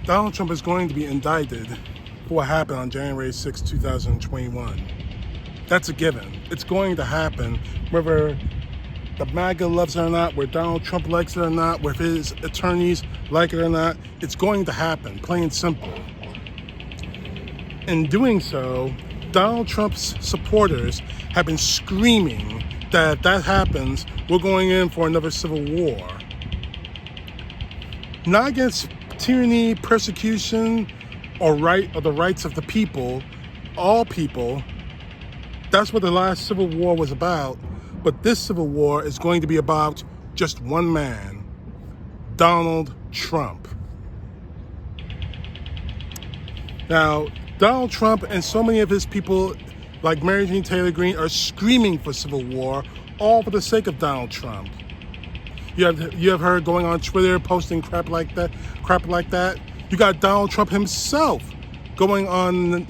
Donald Trump is going to be indicted for what happened on January 6, 2021. That's a given. It's going to happen whether the MAGA loves it or not, whether Donald Trump likes it or not, whether his attorneys like it or not. It's going to happen, plain and simple. In doing so, Donald Trump's supporters have been screaming that if that happens, we're going in for another civil war. Not against tyranny, persecution, or the rights of the people, all people. That's what the last civil war was about. But this civil war is going to be about just one man, Donald Trump. Now, Donald Trump and so many of his people, like Marjorie Taylor Greene, are screaming for civil war, all for the sake of Donald Trump. You have her going on Twitter posting crap like that. You got Donald Trump himself going on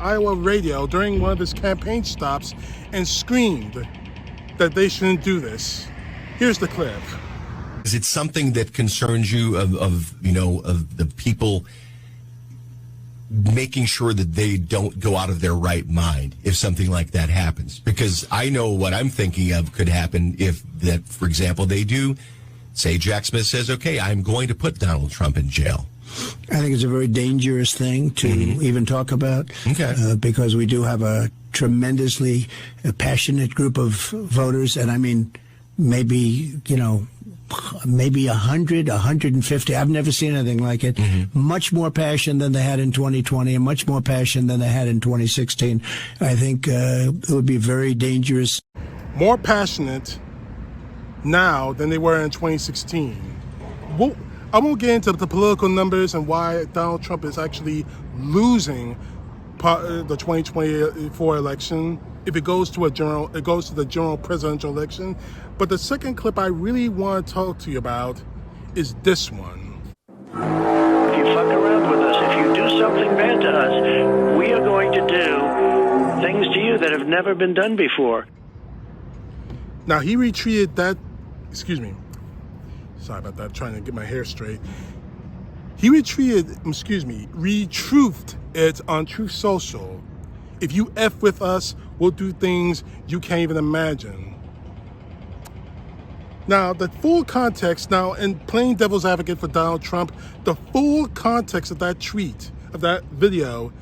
Iowa radio during one of his campaign stops and screamed that they shouldn't do this. Here's the clip. Is it something that concerns you of the people making sure that they don't go out of their right mind if something like that happens? Because I know what I'm thinking of could happen if that, for example, they do say Jack Smith says, okay, I'm going to put Donald Trump in jail. I think it's a very dangerous thing to even talk about, because we do have a tremendously passionate group of voters, and I mean, maybe 100, 150. I've never seen anything like it. Much more passion than they had in 2020 and much more passion than they had in 2016. I think it would be very dangerous. More passionate now than they were in 2016. I won't get into the political numbers and why Donald Trump is actually losing the 2024 election. If it goes to the general presidential election. But the second clip I really want to talk to you about is this one. If you fuck around with us, if you do something bad to us, we are going to do things to you that have never been done before. Now he retweeted that, sorry about that, trying to get my hair straight. He retruthed it on Truth Social. If you F with us, we'll do things you can't even imagine. Now, the full context, in playing devil's advocate for Donald Trump, the full context of that tweet, of that video,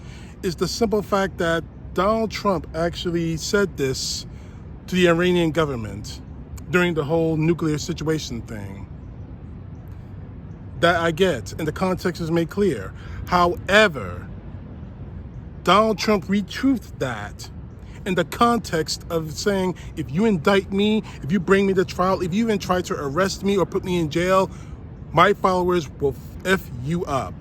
is the simple fact that Donald Trump actually said this to the Iranian government during the whole nuclear situation thing. That I get, and the context is made clear. However, Donald Trump retruthed that in the context of saying, if you indict me, if you bring me to trial, if you even try to arrest me or put me in jail, my followers will F you up.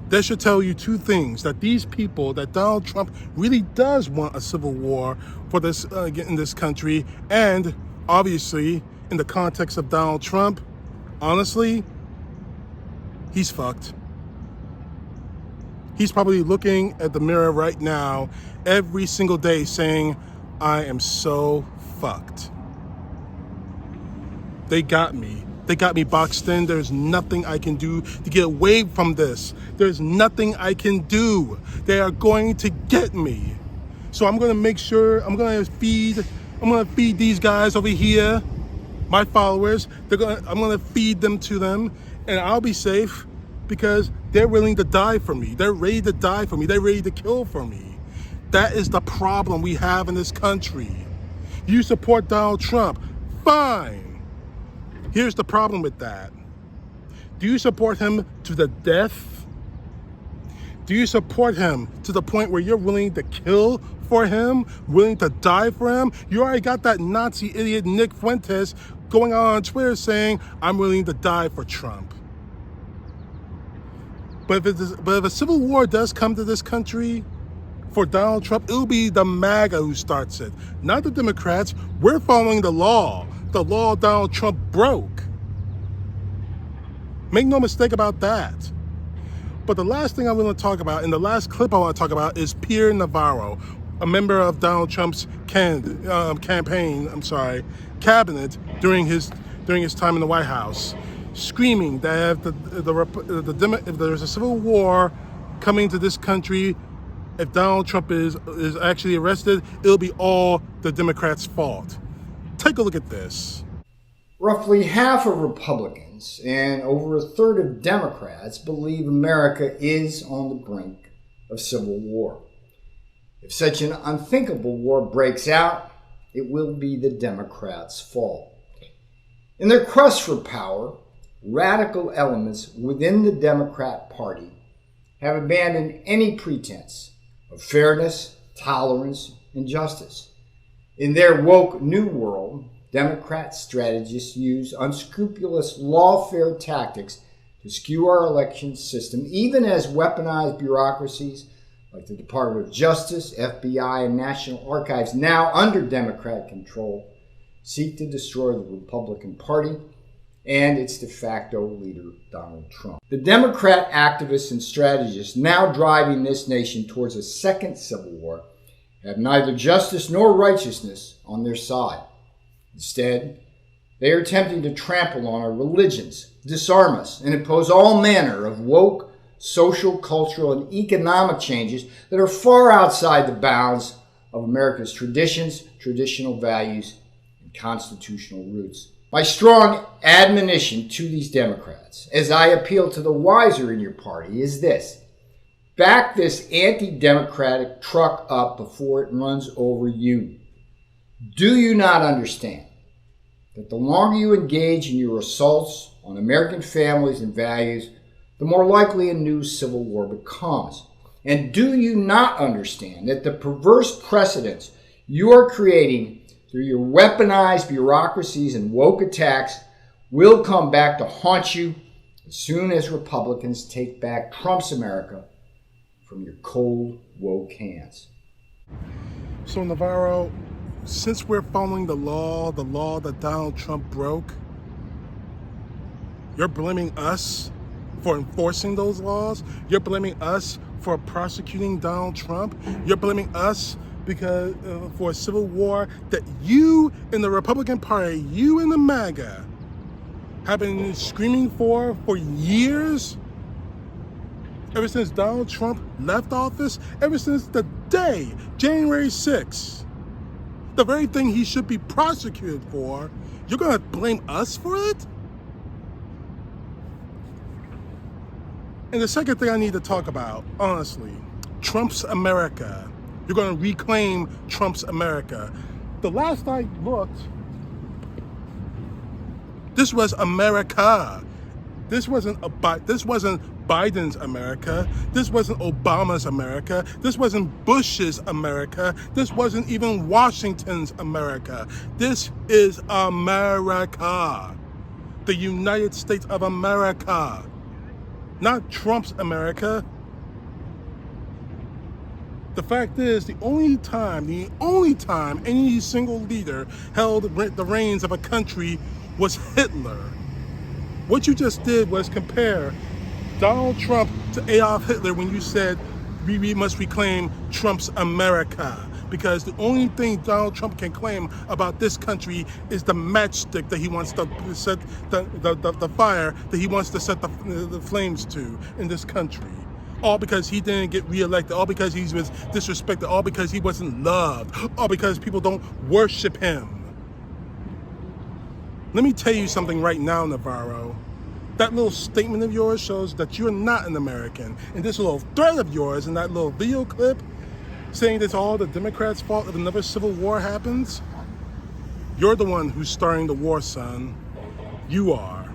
That should tell you two things: that these people, that Donald Trump really does want a civil war for this in this country, and obviously, in the context of Donald Trump, honestly, he's fucked. He's probably looking at the mirror right now every single day saying, I am so fucked. They got me. They got me boxed in. There's nothing I can do to get away from this. There's nothing I can do. They are going to get me. So I'm going to make sure, I'm going to feed these guys over here, my followers. I'm going to feed them to them, and I'll be safe because they're willing to die for me. They're ready to die for me. They're ready to kill for me. That is the problem we have in this country. You support Donald Trump, fine. Here's the problem with that. Do you support him to the death? Do you support him to the point where you're willing to kill for him, willing to die for him? You already got that Nazi idiot Nick Fuentes going on Twitter saying, I'm willing to die for Trump. But if a civil war does come to this country for Donald Trump, it'll be the MAGA who starts it, not the Democrats. We're following the law Donald Trump broke. Make no mistake about that. But the last thing I want to talk about, and the last clip I want to talk about, is Pierre Navarro, a member of Donald Trump's cabinet during his time in the White House. screaming that if there's a civil war coming to this country, if Donald Trump is actually arrested, it'll be all the Democrats' fault. Take a look at this. Roughly half of Republicans and over a third of Democrats believe America is on the brink of civil war. If such an unthinkable war breaks out, it will be the Democrats' fault. In their quest for power, radical elements within the Democrat Party have abandoned any pretense of fairness, tolerance, and justice. In their woke new world, Democrat strategists use unscrupulous lawfare tactics to skew our election system, even as weaponized bureaucracies like the Department of Justice, FBI, and National Archives, now under Democrat control, seek to destroy the Republican Party and its de facto leader, Donald Trump. The Democrat activists and strategists now driving this nation towards a second civil war have neither justice nor righteousness on their side. Instead, they are attempting to trample on our religions, disarm us, and impose all manner of woke, social, cultural, and economic changes that are far outside the bounds of America's traditions, traditional values, and constitutional roots. My strong admonition to these Democrats, as I appeal to the wiser in your party, is this: back this anti-democratic truck up before it runs over you. Do you not understand that the longer you engage in your assaults on American families and values, the more likely a new civil war becomes? And do you not understand that the perverse precedents you are creating through your weaponized bureaucracies and woke attacks will come back to haunt you as soon as Republicans take back Trump's America from your cold, woke hands? So, Navarro, since we're following the law that Donald Trump broke, you're blaming us for enforcing those laws? You're blaming us for prosecuting Donald Trump? You're blaming us because for a civil war that you in the Republican Party, you in the MAGA, have been screaming for years? Ever since Donald Trump left office? Ever since the day, January 6th? The very thing he should be prosecuted for, you're going to blame us for it? And the second thing I need to talk about, honestly, Trump's America. You're going to reclaim Trump's America. The last I looked, this was America. This wasn't Biden's America. This wasn't Obama's America. This wasn't Bush's America. This wasn't even Washington's America. This is America. The United States of America. Not Trump's America. The fact is, the only time any single leader held the reins of a country was Hitler. What you just did was compare Donald Trump to Adolf Hitler when you said we must reclaim Trump's America. Because the only thing Donald Trump can claim about this country is the matchstick that he wants to set the fire that he wants to set the flames to in this country. All because he didn't get reelected, all because he was disrespected, all because he wasn't loved, all because people don't worship him. Let me tell you something right now, Navarro. That little statement of yours shows that you're not an American. And this little threat of yours in that little video clip saying it's all the Democrats' fault if another civil war happens, you're the one who's starting the war, son. You are.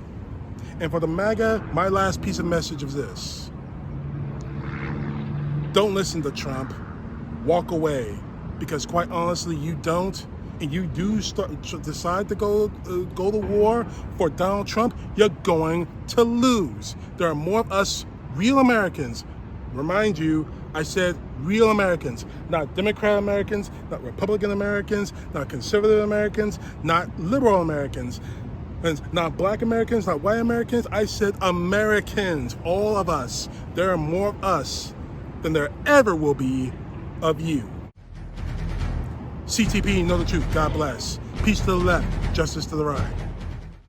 And for the MAGA, my last piece of message is this. Don't listen to Trump. Walk away. Because quite honestly, you don't. And you do decide to go to war for Donald Trump, you're going to lose. There are more of us real Americans. Remind you, I said real Americans, not Democrat Americans, not Republican Americans, not conservative Americans, not liberal Americans, and not black Americans, not white Americans. I said Americans, all of us. There are more of us than there ever will be of you. CTP, know the truth. God bless. Peace to the left, justice to the right.